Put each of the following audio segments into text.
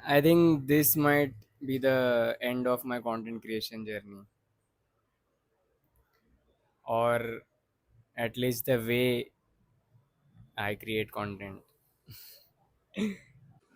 I think this might be the end of my content creation journey, or at least the way I create content.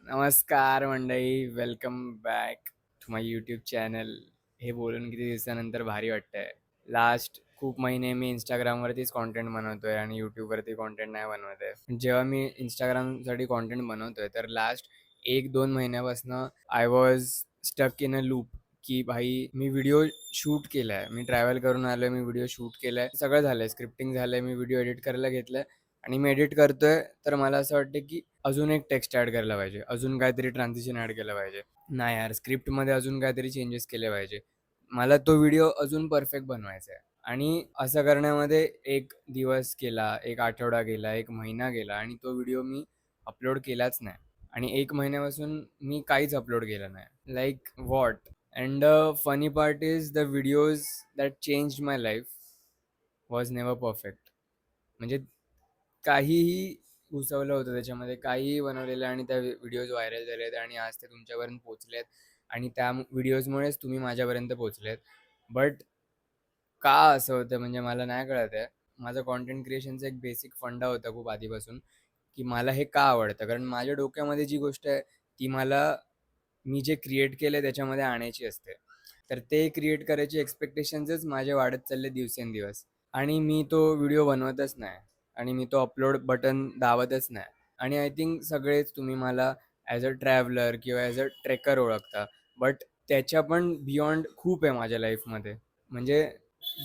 नमस्कार मंडळी, welcome back to my YouTube channel. हे बोलून किती दिवसानंतर भारी वाटतंय. Last खूप महिने मी इंस्टाग्रामवरतीच कॉन्टेंट बनवतोय आणि यूट्यूबवरती कॉन्टेंट नाही बनवत आहे. जेव्हा मी इंस्टाग्रामसाठी कॉन्टेंट बनवतोय तर लास्ट 1-2 महिन्यापासून I was stuck in a loop की भाई मी व्हिडिओ शूट केलाय, मी ट्रॅव्हल करून आलोय, मी व्हिडिओ शूट केलाय, सगळं झालंय, स्क्रिप्टिंग झालंय, मी व्हिडिओ एडिट करायला घेतलंय आणि मी एडिट करतोय तर मला असं वाटतं की अजून एक टेक्स्ट ॲड करायला पाहिजे, अजून काहीतरी ट्रान्झिशन ॲड केलं पाहिजे. नाही यार, स्क्रिप्टमध्ये अजून काहीतरी चेंजेस केले पाहिजे. मला तो व्हिडिओ अजून परफेक्ट बनवायचा आहे. आणि असं करण्यामध्ये एक दिवस गेला, एक आठवडा गेला, एक महिना गेला आणि तो व्हिडिओ मी अपलोड केलाच नाही. आणि 1 महिन्यापासून मी काहीच अपलोड केलं नाही. Like what? And the funny part is the videos that changed my life was never perfect. म्हणजे काहीही घुसवलं होतं त्याच्यामध्ये, काहीही बनवलेलं आणि त्या व्हिडिओज व्हायरल झालेत आणि आज ते तुमच्यापर्यंत पोहोचलेत आणि त्या व्हिडिओजमुळेच तुम्ही माझ्यापर्यंत पोहोचलेत. बट का असं होतं म्हणजे मला नाही कळत आहे. माझं कंटेंट क्रिएशनचा एक बेसिक फंडा होता खूप आधीपासून, की मला हे का आवडतं? कारण माझ्या डोक्यामध्ये जी गोष्ट आहे ती मला मी जे क्रिएट केलंय त्याच्यामध्ये आणायची असते. तर ते क्रिएट करायचे एक्स्पेक्टेशन्सच माझे वाढत चालले दिवसेंदिवस आणि मी तो व्हिडिओ बनवतच नाही आणि मी तो अपलोड बटन दाबतच नाही. आणि आय थिंक सगळेच तुम्ही मला ॲज अ ट्रॅव्हलर किंवा ॲज अ ट्रेकर ओळखता. बट त्याच्या पण बियॉन्ड खूप आहे माझ्या लाईफमध्ये. म्हणजे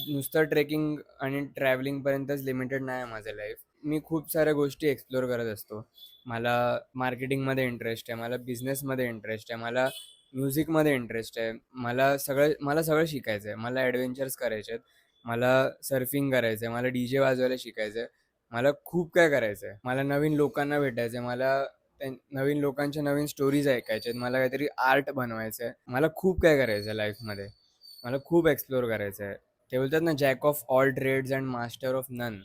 नुसतं ट्रेकिंग आणि ट्रॅव्हलिंगपर्यंतच लिमिटेड नाही आहे माझं लाईफ. मी खूप साऱ्या गोष्टी एक्सप्लोर करत असतो. मला मार्केटिंगमध्ये इंटरेस्ट आहे, मला बिझनेसमध्ये इंटरेस्ट आहे, मला म्युझिकमध्ये इंटरेस्ट आहे. मला सगळं शिकायचं आहे. मला ॲडव्हेंचर्स करायचे आहेत. मला सर्फिंग करायचं आहे, मला डी-जे वाजवायला शिकायचं आहे. मला खूप काय करायचं आहे. मला नवीन लोकांना भेटायचं आहे. मला नवीन लोकांच्या नवीन स्टोरीज ऐकायच्या आहेत. मला काहीतरी आर्ट बनवायचं आहे. मला खूप काय करायचं आहे लाईफमध्ये. मला खूप एक्सप्लोर करायचं आहे. ते बोलतात ना, jack of all trades and master of none.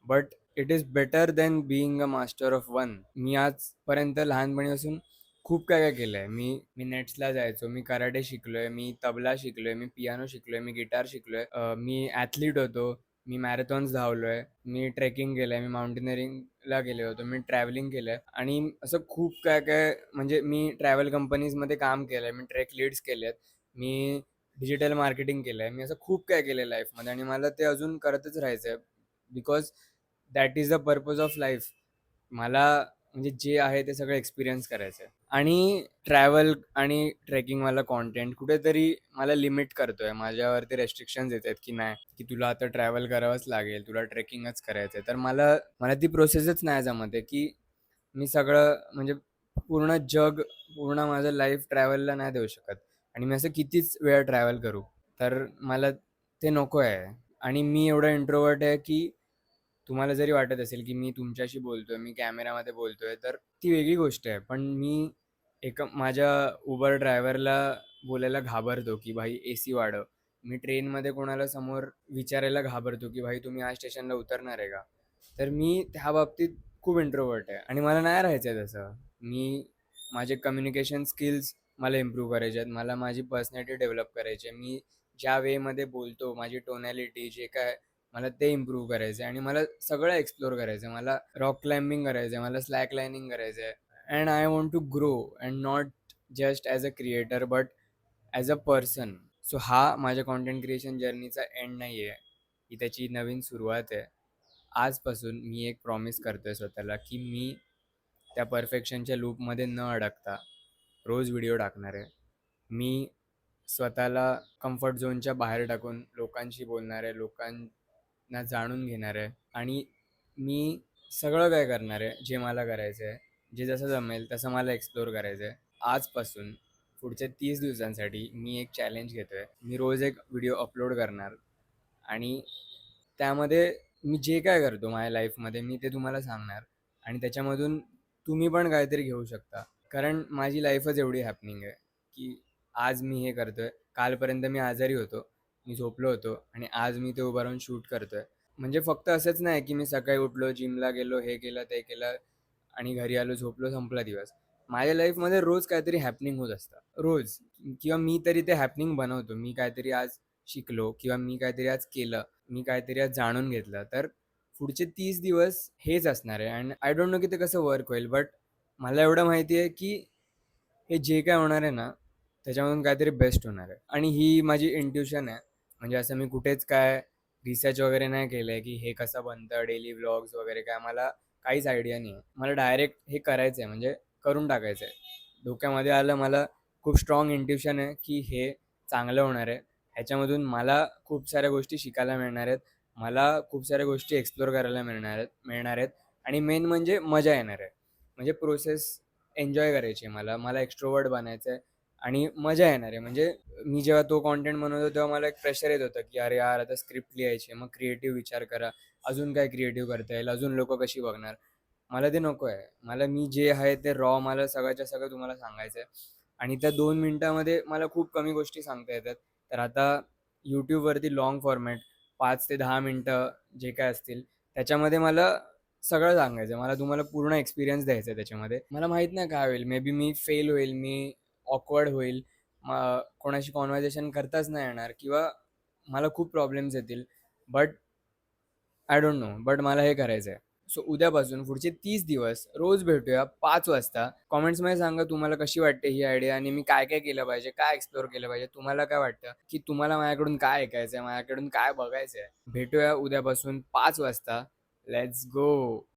But it is better than being a master of one. मी आजपर्यंत लहानपणीपासून खूप काय काय केलं आहे. मी मी नेट्सला जायचो, मी कराटे शिकलोय, मी तबला शिकलोय, मी पियानो शिकलोय, मी गिटार शिकलोय, मी ॲथलीट होतो, मी मॅरेथॉन्स धावलोय, मी ट्रेकिंग केलंय, मी माउंटेनिअरिंगला गेलो होतो, मी ट्रॅव्हलिंग केलंय आणि असं खूप काय काय. म्हणजे मी ट्रॅव्हल कंपनीजमध्ये काम केलंय, मी ट्रेक लीड्स केलेत, मी डिजिटल मार्केटिंग केलंय, मी असं खूप काय केलंय लाईफमध्ये आणि मला ते अजून करतच राहायचंय. Because that is the purpose of life. मला म्हणजे जे आहे ते सगळं एक्सपिरियन्स करायचं आहे. आणि ट्रॅव्हल आणि ट्रेकिंगवाला कॉन्टेंट कुठेतरी मला लिमिट करतोय. माझ्यावरती रेस्ट्रिक्शन्स येत आहेत की नाही, की तुला आता ट्रॅव्हल करावंच लागेल, तुला ट्रेकिंगच करायचं आहे. तर मला मला ती प्रोसेसच नाही जमत आहे, की मी सगळं म्हणजे पूर्ण जग, पूर्ण माझं लाईफ ट्रॅव्हलला नाही देऊ शकत. आणि मी असं कितीच वेळा ट्रॅव्हल करू. तर मला ते नको आहे. आणि मी एवढा इंट्रोव्हर्ट आहे की तुम्हाला जरी वाटत असेल की मी तुमच्याशी बोलतोय, मी कॅमेरामध्ये बोलतोय, तर ती वेगळी गोष्ट आहे. पण मी माझ्या उबर ड्रायव्हरला बोलायला घाबरतो की भाई एसी वाढव. मी ट्रेनमध्ये कोणाला समोर विचारायला घाबरतो की भाई तुम्ही या स्टेशनला उतरणार आहे का? तर मी त्या बाबतीत खूप इंट्रोव्हर्ट आहे आणि मला नाही राहायचं आहे तसं. माझे कम्युनिकेशन स्किल्स मला इम्प्रूव्ह करायचे आहेत. मला माझी पर्सनॅलिटी डेव्हलप करायची आहे. मी ज्या वेमध्ये बोलतो, माझी टोनॅलिटी जे काय, मला ते इम्प्रूव्ह करायचं आहे आणि मला सगळं एक्सप्लोर करायचं आहे. मला रॉक क्लाइम्बिंग करायचं आहे, मला स्लॅक लाइनिंग करायचं आहे. And I want to grow and not just as a creator but as a person. So हा माझ्या कॉन्टेंट क्रिएशन जर्नीचा एंड नाही आहे, ही त्याची नवीन सुरुवात आहे. आजपासून मी एक प्रॉमिस करतोय स्वतःला की मी त्या परफेक्शनच्या लूपमध्ये न अडकता रोज व्हिडिओ टाकणार आहे. मी स्वतःला कम्फर्ट झोनच्या बाहेर टाकून लोकांशी बोलणार आहे, लोकांना जाणून घेणार आहे आणि मी सगळं काय करणार आहे जे मला करायचं आहे. जे जसं जमेल तसं मला एक्सप्लोर करायचं आहे. आजपासून पुढच्या 30 दिवसांसाठी मी एक चॅलेंज घेतो आहे. मी रोज एक व्हिडिओ अपलोड करणार आणि त्यामध्ये मी जे काय करतो माझ्या लाईफमध्ये मी ते तुम्हाला सांगणार आणि त्याच्यामधून तुम्ही पण काहीतरी घेऊ शकता. कारण माझी लाईफच एवढी हॅपनिंग आहे की आज मी हे करतोय. कालपर्यंत मी आजारी होतो, मी झोपलो होतो आणि आज मी ते उभं राहून शूट करतोय. म्हणजे फक्त असंच नाही की मी सकाळी उठलो, जिमला गेलो, हे केलं, ते केलं आणि घरी आलो, झोपलो, संपला दिवस. माझ्या लाईफमध्ये रोज काहीतरी हॅपनिंग होत असतं. रोज. किंवा मी तरी ते हॅपनिंग बनवतो. मी काहीतरी आज शिकलो किंवा मी काहीतरी आज केलं. मी काहीतरी आज जाणून घेतलं. तर पुढचे 30 दिवस हेच असणार आहे अँड आय डोंट नो की ते कसं वर्क होईल. बट मला एवढं माहिती आहे की हे जे काय होणार आहे ना, त्याच्यामधून काहीतरी बेस्ट होणार आहे. आणि ही माझी इंट्युशन आहे. म्हणजे असं मी कुठेच काय रिसर्च वगैरे नाही केलंय, की हे कसं बनतं डेली व्लॉग्स वगैरे काय मला काहीच आयडिया नाही आहे. मला डायरेक्ट हे करायचं आहे म्हणजे करून टाकायचं आहे. डोक्यामध्ये आलं मला खूप स्ट्राँग इंट्युशन आहे, की हे चांगलं होणार आहे. ह्याच्यामधून मला खूप साऱ्या गोष्टी शिकायला मिळणार आहेत. मला खूप साऱ्या गोष्टी एक्सप्लोर करायला मिळणार आहेत आणि मेन म्हणजे मजा येणार आहे. म्हणजे प्रोसेस एन्जॉय करायची आहे मला. मला एक्स्ट्रोव्हर्ट बनायचं आहे आणि मजा येणार आहे. म्हणजे मी जेव्हा तो कंटेंट बनवतो तेव्हा मला एक प्रेशर येत होतं, की अरे यार आता स्क्रिप्ट लिहायची आहे. मग क्रिएटिव्ह विचार करा. अजून काय क्रिएटिव्ह करता येईल? अजून लोकं कशी बघणार? मला ते नको आहे. मला मी जे आहे ते रॉ मला सगळ्याच्या सगळं तुम्हाला सांगायचं आहे. आणि त्या 2 मिनिटामध्ये मला खूप कमी गोष्टी सांगता येतात. तर आता YouTubeवरती लाँग फॉर्मॅट 5 ते 10 मिनिटं जे काय असतील त्याच्यामध्ये मला सगळं सांगायचं आहे. मला तुम्हाला पूर्ण एक्सपिरियन्स द्यायचा आहे त्याच्यामध्ये. मला माहीत नाही काय होईल. मे बी मी फेल होईल, मी ऑकवर्ड होईल. कोणाशी कन्व्हर्सेशन करताच नाही येणार किंवा मला खूप प्रॉब्लेम्स येतील. But I don't know. But मला हे करायचं आहे. सो उद्यापासून पुढचे 30 दिवस रोज भेटूया 5 वाजता. कमेंट्समध्ये सांगा तुम्हाला कशी वाटते ही आयडिया आणि मी काय-काय केलं पाहिजे, काय एक्सप्लोर केलं पाहिजे. तुम्हाला काय वाटतं, की तुम्हाला माझ्याकडून काय ऐकायचं आहे, माझ्याकडून काय बघायचं आहे. भेटूया उद्यापासून 5 वाजता. Let's go.